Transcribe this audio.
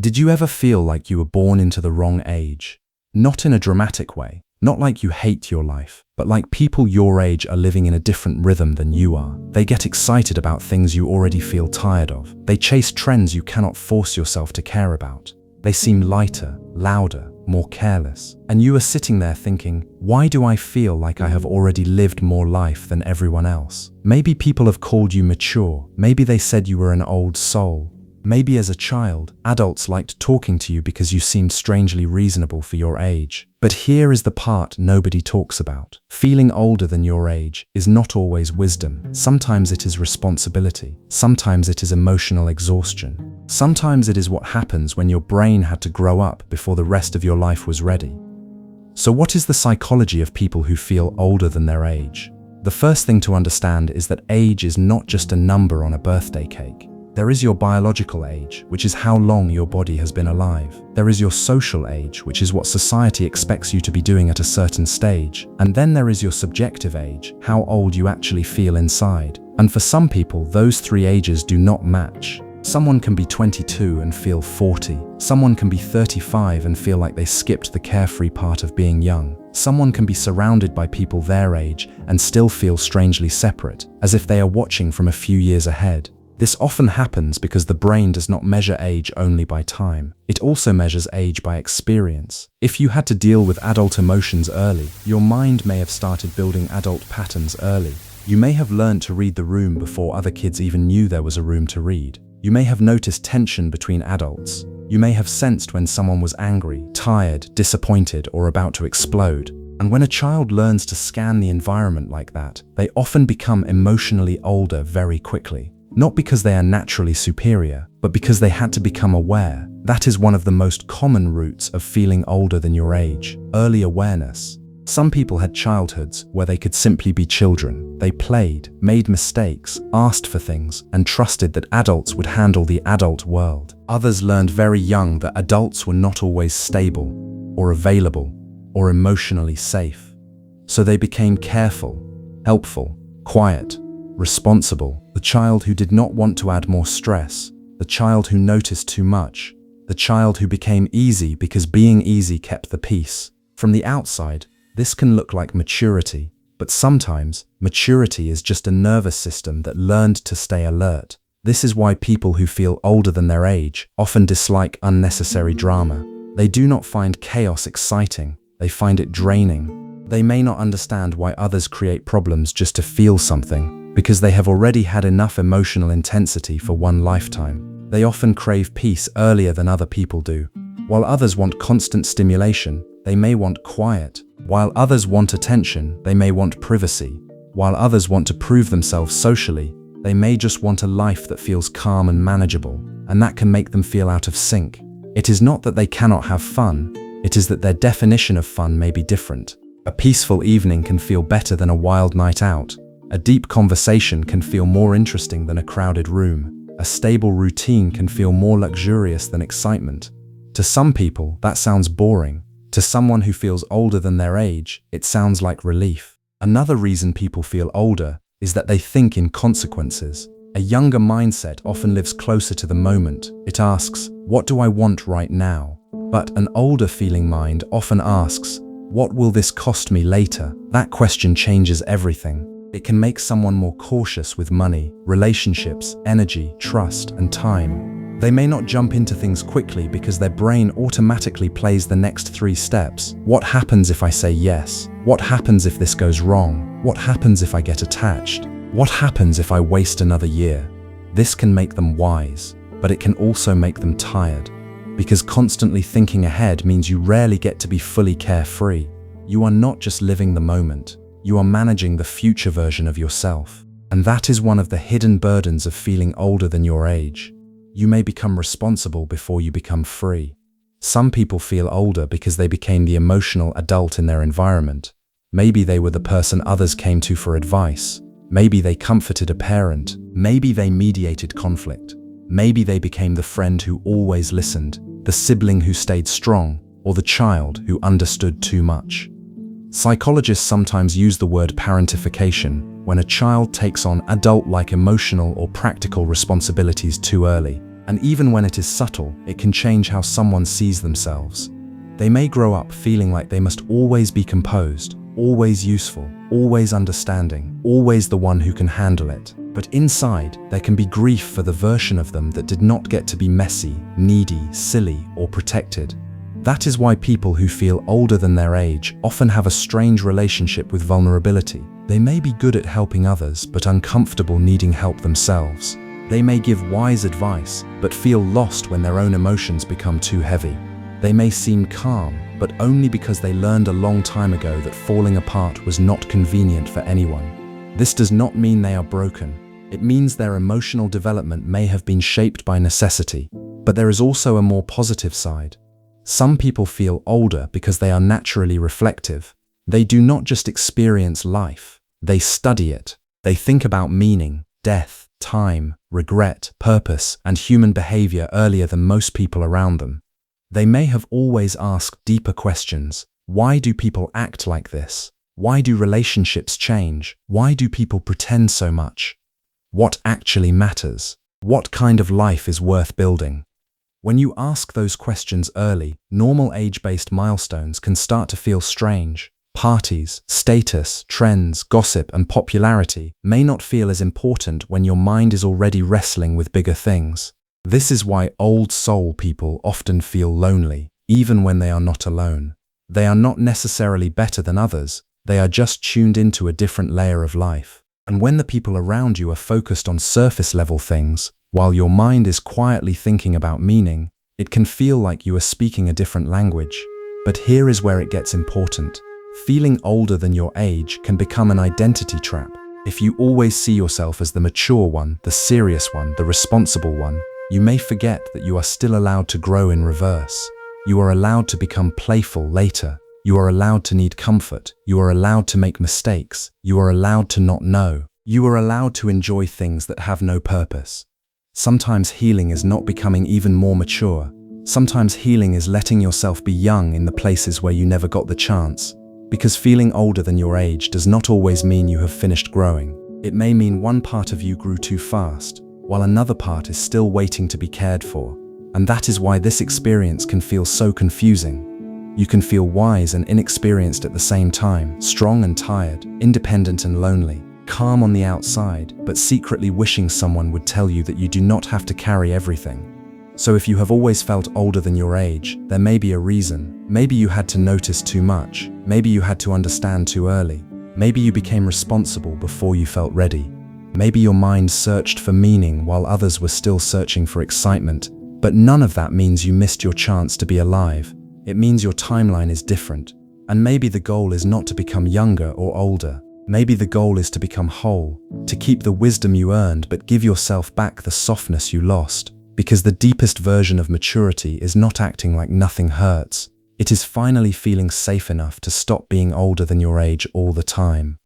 Did you ever feel like you were born into the wrong age? Not in a dramatic way, not like you hate your life, but like people your age are living in a different rhythm than you are. They get excited about things you already feel tired of. They chase trends you cannot force yourself to care about. They seem lighter, louder, more careless. And you are sitting there thinking, why do I feel like I have already lived more life than everyone else? Maybe people have called you mature. Maybe they said you were an old soul. Maybe as a child, adults liked talking to you because you seemed strangely reasonable for your age. But here is the part nobody talks about. Feeling older than your age is not always wisdom. Sometimes it is responsibility. Sometimes it is emotional exhaustion. Sometimes it is what happens when your brain had to grow up before the rest of your life was ready. So what is the psychology of people who feel older than their age? The first thing to understand is that age is not just a number on a birthday cake. There is your biological age, which is how long your body has been alive. There is your social age, which is what society expects you to be doing at a certain stage. And then there is your subjective age, how old you actually feel inside. And for some people, those three ages do not match. Someone can be 22 and feel 40. Someone can be 35 and feel like they skipped the carefree part of being young. Someone can be surrounded by people their age and still feel strangely separate, as if they are watching from a few years ahead. This often happens because the brain does not measure age only by time. It also measures age by experience. If you had to deal with adult emotions early, your mind may have started building adult patterns early. You may have learned to read the room before other kids even knew there was a room to read. You may have noticed tension between adults. You may have sensed when someone was angry, tired, disappointed, or about to explode. And when a child learns to scan the environment like that, they often become emotionally older very quickly. Not because they are naturally superior, but because they had to become aware. That is one of the most common roots of feeling older than your age: early awareness. Some people had childhoods where they could simply be children. They played, made mistakes, asked for things, and trusted that adults would handle the adult world. Others learned very young that adults were not always stable, or available, or emotionally safe. So they became careful, helpful, quiet, responsible. The child who did not want to add more stress, the child who noticed too much, the child who became easy because being easy kept the peace. From the outside, this can look like maturity, but sometimes maturity is just a nervous system that learned to stay alert. This is why people who feel older than their age often dislike unnecessary drama. They do not find chaos exciting, they find it draining. They may not understand why others create problems just to feel something, because they have already had enough emotional intensity for one lifetime. They often crave peace earlier than other people do. While others want constant stimulation, they may want quiet. While others want attention, they may want privacy. While others want to prove themselves socially, they may just want a life that feels calm and manageable, and that can make them feel out of sync. It is not that they cannot have fun, it is that their definition of fun may be different. A peaceful evening can feel better than a wild night out. A deep conversation can feel more interesting than a crowded room. A stable routine can feel more luxurious than excitement. To some people, that sounds boring. To someone who feels older than their age, it sounds like relief. Another reason people feel older is that they think in consequences. A younger mindset often lives closer to the moment. It asks, what do I want right now? But an older feeling mind often asks, what will this cost me later? That question changes everything. It can make someone more cautious with money, relationships, energy, trust, and time. They may not jump into things quickly because their brain automatically plays the next 3 steps. What happens if I say yes? What happens if this goes wrong? What happens if I get attached? What happens if I waste another year? This can make them wise, but it can also make them tired. Because constantly thinking ahead means you rarely get to be fully carefree. You are not just living the moment. You are managing the future version of yourself. And that is one of the hidden burdens of feeling older than your age. You may become responsible before you become free. Some people feel older because they became the emotional adult in their environment. Maybe they were the person others came to for advice. Maybe they comforted a parent. Maybe they mediated conflict. Maybe they became the friend who always listened, the sibling who stayed strong, or the child who understood too much. Psychologists sometimes use the word parentification when a child takes on adult-like emotional or practical responsibilities too early. And even when it is subtle, it can change how someone sees themselves. They may grow up feeling like they must always be composed, always useful, always understanding, always the one who can handle it. But inside, there can be grief for the version of them that did not get to be messy, needy, silly, or protected. That is why people who feel older than their age often have a strange relationship with vulnerability. They may be good at helping others, but uncomfortable needing help themselves. They may give wise advice, but feel lost when their own emotions become too heavy. They may seem calm, but only because they learned a long time ago that falling apart was not convenient for anyone. This does not mean they are broken. It means their emotional development may have been shaped by necessity. But there is also a more positive side. Some people feel older because they are naturally reflective. They do not just experience life, they study it. They think about meaning, death, time, regret, purpose, and human behavior earlier than most people around them. They may have always asked deeper questions. Why do people act like this? Why do relationships change? Why do people pretend so much? What actually matters? What kind of life is worth building? When you ask those questions early, normal age-based milestones can start to feel strange. Parties, status, trends, gossip, and popularity may not feel as important when your mind is already wrestling with bigger things. This is why old soul people often feel lonely, even when they are not alone. They are not necessarily better than others, they are just tuned into a different layer of life. And when the people around you are focused on surface-level things, while your mind is quietly thinking about meaning, it can feel like you are speaking a different language. But here is where it gets important. Feeling older than your age can become an identity trap. If you always see yourself as the mature one, the serious one, the responsible one, you may forget that you are still allowed to grow in reverse. You are allowed to become playful later. You are allowed to need comfort. You are allowed to make mistakes. You are allowed to not know. You are allowed to enjoy things that have no purpose. Sometimes healing is not becoming even more mature. Sometimes healing is letting yourself be young in the places where you never got the chance. Because feeling older than your age does not always mean you have finished growing. It may mean one part of you grew too fast, while another part is still waiting to be cared for. And that is why this experience can feel so confusing. You can feel wise and inexperienced at the same time, strong and tired, independent and lonely, calm on the outside, but secretly wishing someone would tell you that you do not have to carry everything. So if you have always felt older than your age, there may be a reason. Maybe you had to notice too much. Maybe you had to understand too early. Maybe you became responsible before you felt ready. Maybe your mind searched for meaning while others were still searching for excitement. But none of that means you missed your chance to be alive. It means your timeline is different. And maybe the goal is not to become younger or older. Maybe the goal is to become whole, to keep the wisdom you earned but give yourself back the softness you lost. Because the deepest version of maturity is not acting like nothing hurts. It is finally feeling safe enough to stop being older than your age all the time.